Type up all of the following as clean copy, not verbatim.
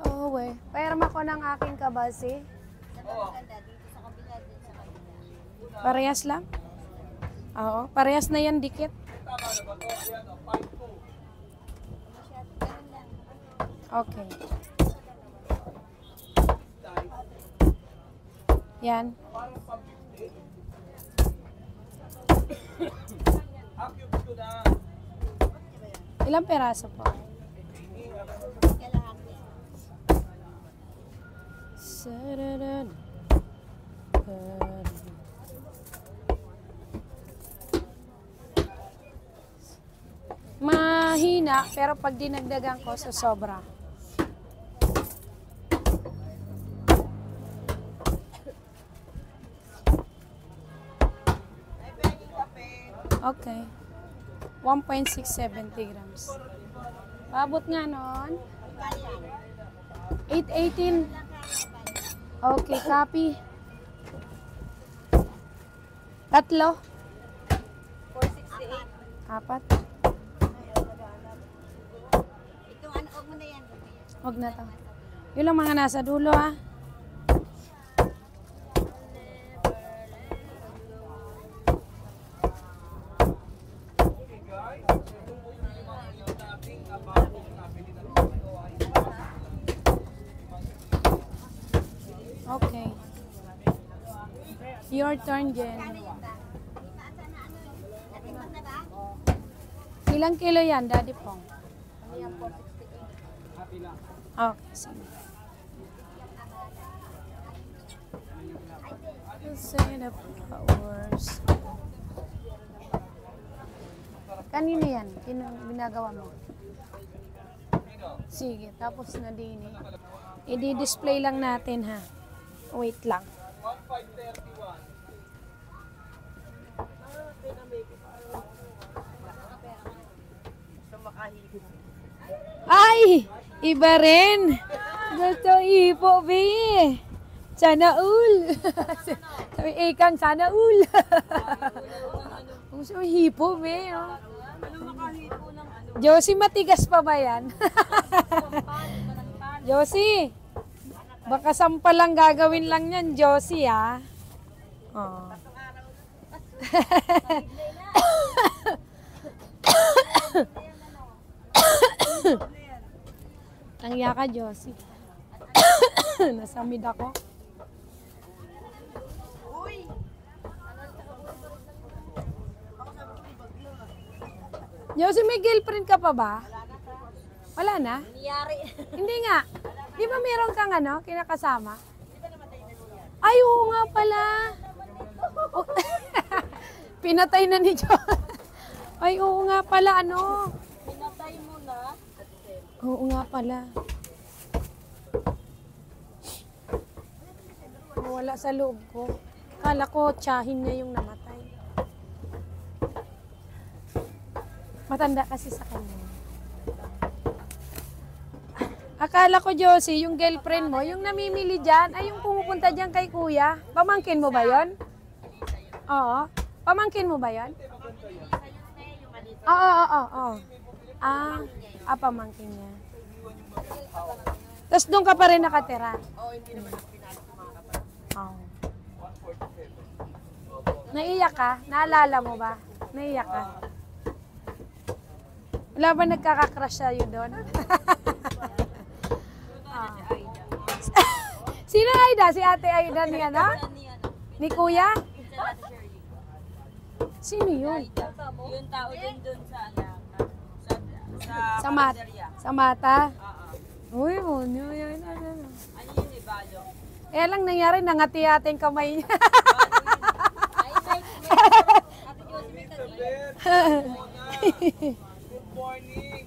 Oo, we. Pairam ako ng aking kabasi. Parehas lang? Oo, parehas na yan, dikit. Okay. Yan. Ilang peraso po? Sararan. Mahina, pero pag dinagdagan ko sa sobra. Okay. 1.670 grams. Paabot nga noon. 818. Okay, copy. Tatlo. 468. Apat. Itong ano, huwag mo na yan. Huwag na to. Yun lang mga nasa dulo, ha. Okay. Your turn, Jen. Ilang kilo yan, Daddy Pong? Ano yan, 468. Okay, sige. Say the flowers. Kanino yan? Binagawa mo? Sige, tapos na din eh. I-display lang natin ha. Wait lang. Ay! Iba rin! Gusto ipo, be! Sana all! Sabi, ikang sana all! Gusto hipo, be! Oh. Josie, matigas pa ba yan? Josie! Baka sampal lang gagawin lang yan, Josie, ha? Oh. Tangya ka, Josie. Nasamid ako. Josie, may girlfriend ka pa ba? Wala na? Niyari. Hindi nga. Di ba meron kang ano, kinakasama? Ay, oo nga pala. Oh, pinatay na ni Jo. Ay, oo nga pala, ano. Pinatay mo na. Oo nga pala. Wala sa loob ko. Kala ko, tiyahin niya yung namatay. Matanda kasi sa kanya. Akala ko, Josie, yung girlfriend mo, yung namimili dyan, ay yung pumupunta dyan kay kuya. Pamangkin mo ba yon? Oo. Pamangkin mo ba yon? Oo. Pamangkin niya. Tapos doon ka pa rin nakatira? Oo, hindi naman pinasok mga kapatid. Oo. Naiyak ka? Naalala mo ba? Naiyak ka? Wala ba nagkakakrush sa'yo doon? Sino Aida? Si Ate Aida ni ano? Ni Kuya? Sino yun? Yung tao din dun sa Sa mata? Sa mata? Uy, ano yun? ano yun eh, Balo? Kaya lang nangyari, nangati ate yung kamay niya. Ay, Ate Josie, may tanong. Good morning.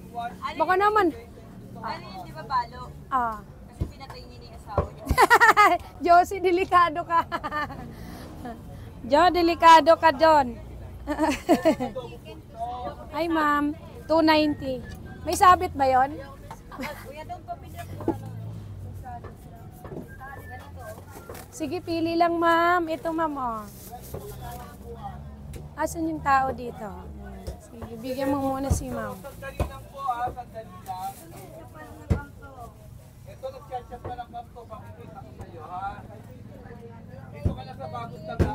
Baka naman. Ano yun, di ba Balo? Ah. Kasi pinatay niya ni asawa niya. Josie, delikado ka. Jo, delikado ka doon. Ay, ma'am. 290. May sabit ba yon? Kuya, doon pa pinatay. Sige, pili lang, ma'am. Ito, ma'am, oh. Asan yung tao dito? Sige, bigyan mo muna si ma'am. Sandali lang po, sandali lang. Ito,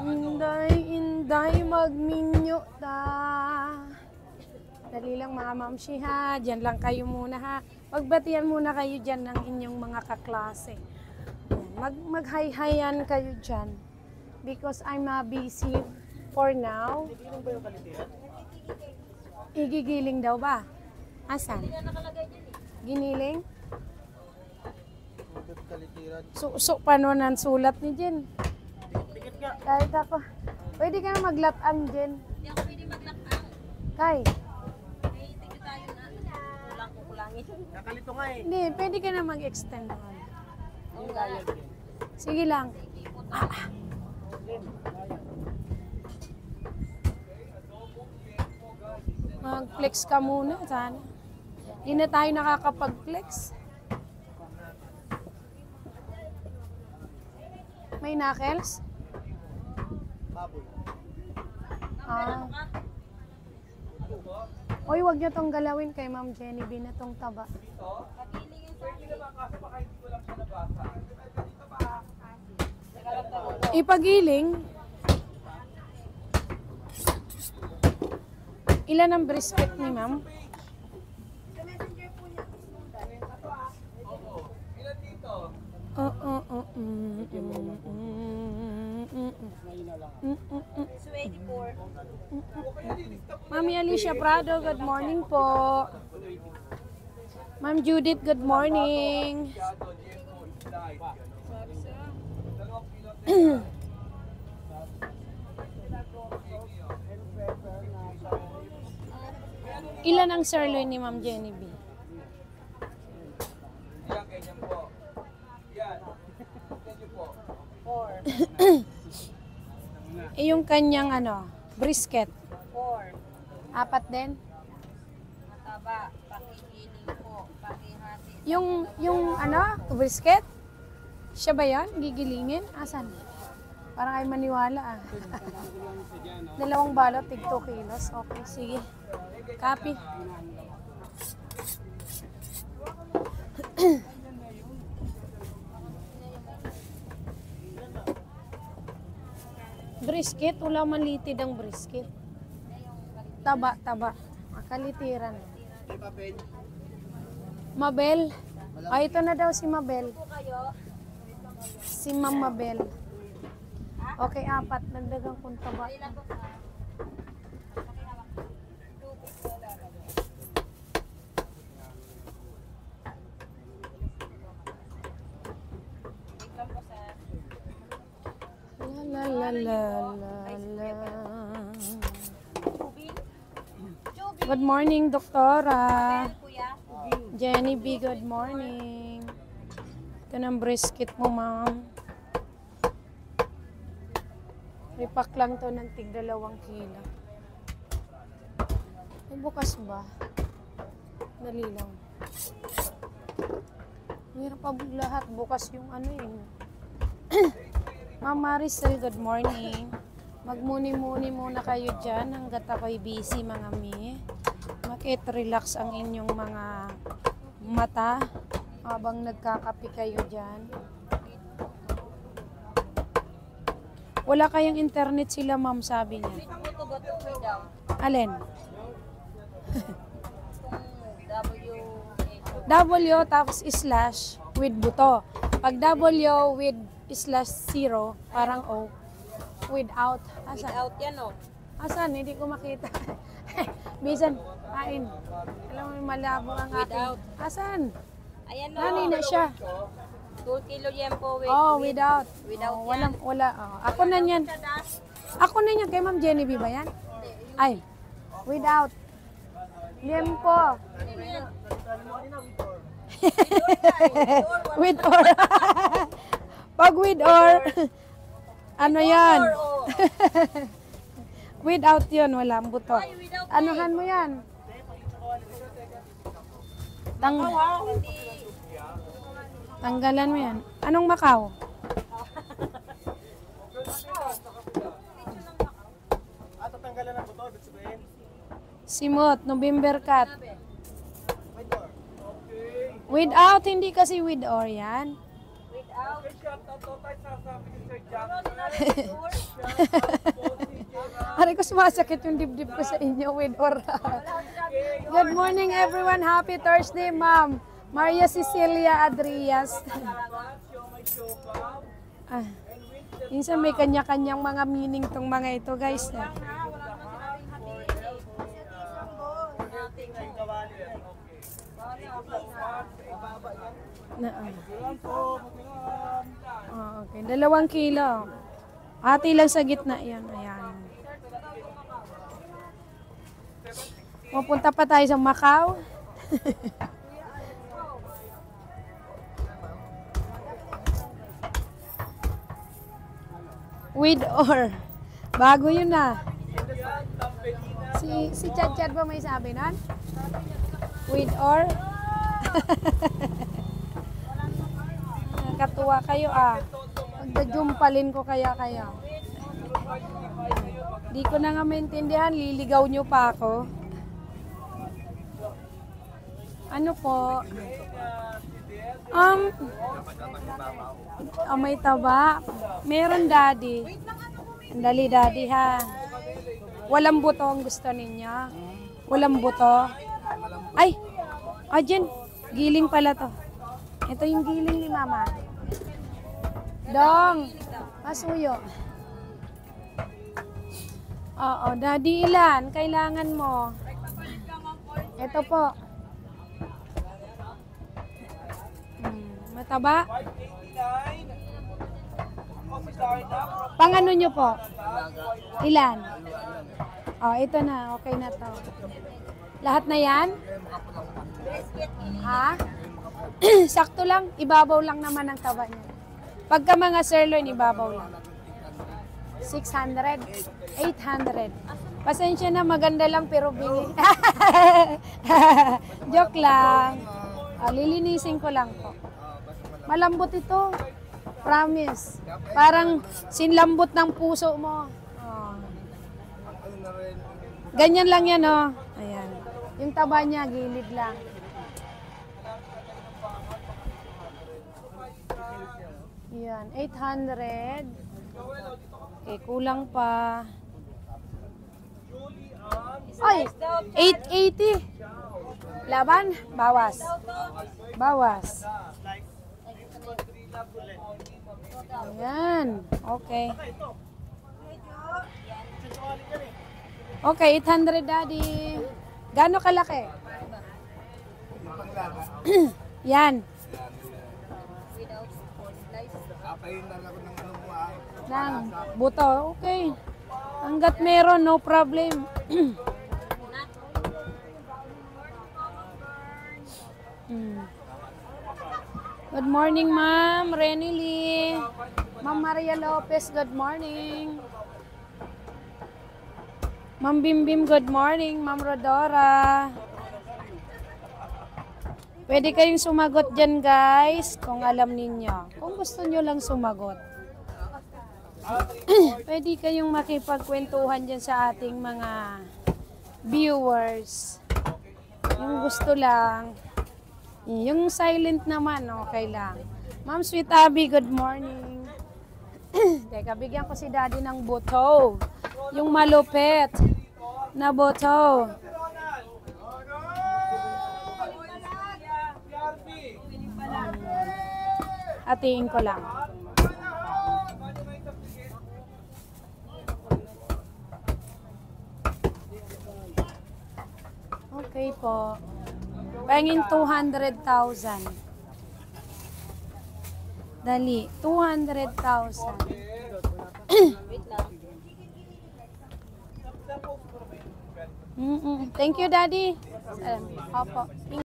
Inday, inday, magminyo ta. Dali lang mga mamshi ha. Diyan lang kayo muna ha. Magbatian muna kayo dyan ng inyong mga kaklase. Mag-hi-hiyan kayo dyan. Because I'm busy for now. Igigiling daw ba? Asan? Giniling? So, paano nang sulat ni Jen? Kahit ako. Pwede ka na maglataan, Jen. Hindi ako pwede maglakang. Kay? May tigil tayo na. Kulang ko kulangin. Nakalito nga eh. Hindi, pwede ka na mag-extend naman. Sige lang. Mag-flex ka muna, sana. Hindi na tayo nakakapag-flex. May knuckles? Baboy. Ah. Oy, wag niyo tong galawin kay Ma'am Jenny B na tong taba. Ipagiling. Ilan ang brisket ni Ma'am? So 84. Mami Alicia Prado, good morning po. Ma'am Judith, good morning. Ilan ang sirloin ni Ma'am Jenny B? Yan, ganyan po. Yan. Ganyan po. 4. Yung kanyang ano, brisket. 4. Apat din? Mataba. Pakikiling po. Pakihati. Yung ano, brisket? Siya ba yan? Gigilingin? Asan? Parang ay maniwala ah. 2 balot, tig 2 kilos. Okay, sige. Copy. Brisket, wala malitid ang brisket. Taba. Makalitiran. Mabel. Ay, ito na daw si Mabel. Si Ma'am Mabel. Okay, 4. Nagdagang kung taba. La la la la la. Good morning, Doktora. Kuya. Jenny B, good morning. Ito ng brisket mo, ma'am. Ripak lang to ng tig 2 kilo. Ay, bukas ba? Dali lang. Hirap pa lahat. Bukas yung ano eh. Ma'am Maricel, good morning. Magmuni-muni muna kayo dyan hanggat ako'y busy mga mi. Makit-relax ang inyong mga mata habang nagkakape kayo dyan. Wala kayang internet sila ma'am, sabi niya. Alin? W tapos slash with buto. Pag W with slash 0, parang O. Without. Asan? Without yan o. Asan? Hindi ko makita. Bisan, kain. Alam mo, malabo ang aking. Without. Asan? Ayan o. Nani na siya. 2 kilo yan po. Oh, without. Without Oh, walang, wala. Oh. Ako na yan. Ako na yan. Kay Ma'am Jenny B ba yan? Ay, without. Yan po. With or. Pag with or, ano yan? Without yun, walang buto. Anuhan mo yan? Tanggalan mo yan. Anong Macau? Tatanggalan ang buto, ibig sabihin. Simot, November cat. Without, hindi kasi with or yan. Without. Shout out to tayo sasabi ni Sir Jack. Aray ko, sumasakit yung dibdib ko sa inyo with or. Good morning everyone. Happy Thursday, ma'am. Maria Cecilia Adrias. Ah, minsan may kanya-kanyang mga meaning tong mga ito, guys. Okay, 2 kilo. Hati lang sa gitna yan. Ayan. Pupunta pa tayo sa Macau. With or. Bago yun na. Si Chad ba may sabi nun? With or? Katuwa kayo ah. Magdajumpalin ko kaya kayo. Di ko na nga maintindihan. Liligaw nyo pa ako. Ano po? May taba. Meron, daddy. Dali, daddy, ha. Walang buto ang gusto ninyo. Walang buto. Ay! Dyan. Giling pala to. Ito yung giling ni mama. Dong! Masuyo. Oo, daddy, ilan? Kailangan mo. Ito po. Mataba? Pang ano nyo po? Ilan? Ito na. Okay na to. Lahat na yan? Ha? Sakto lang. Ibabaw lang naman ang taba niya. Pagka mga sirloin, ibabaw lang. 600. 800. Pasensya na, maganda lang pero bingi. Joke lang. Lilinisin ko lang po. Malambot ito. Promise. Parang sinlambot ng puso mo. Ganyan lang yan, oh. Ayan. Yung taba niya, gilid lang. Yan, 800. Okay, kulang pa. Ay, 880. Laban? Bawas. Bawas. Ayan. Okay. Okay, 800, daddy. Gano'ng kalaki? Yan. Nang buto. Okay. Hanggat meron, no problem. Good morning, Ma'am Renny Lee. Ma'am Maria Lopez, good morning. Ma'am Bimbim, good morning. Ma'am Rodora. Pwede kayong sumagot dyan, guys, kung alam ninyo. Kung gusto nyo lang sumagot. Pwede kayong makipagkwentuhan dyan sa ating mga viewers. Yung gusto lang. Yung silent naman, okay lang. Ma'am Sweet Abby, good morning. Teka, bigyan ko si daddy ng buto. Yung malupit na buto. Atiin ko lang. Okay po. Pangin 200,000. Dali, 200,000. Thank you, Daddy. Opo.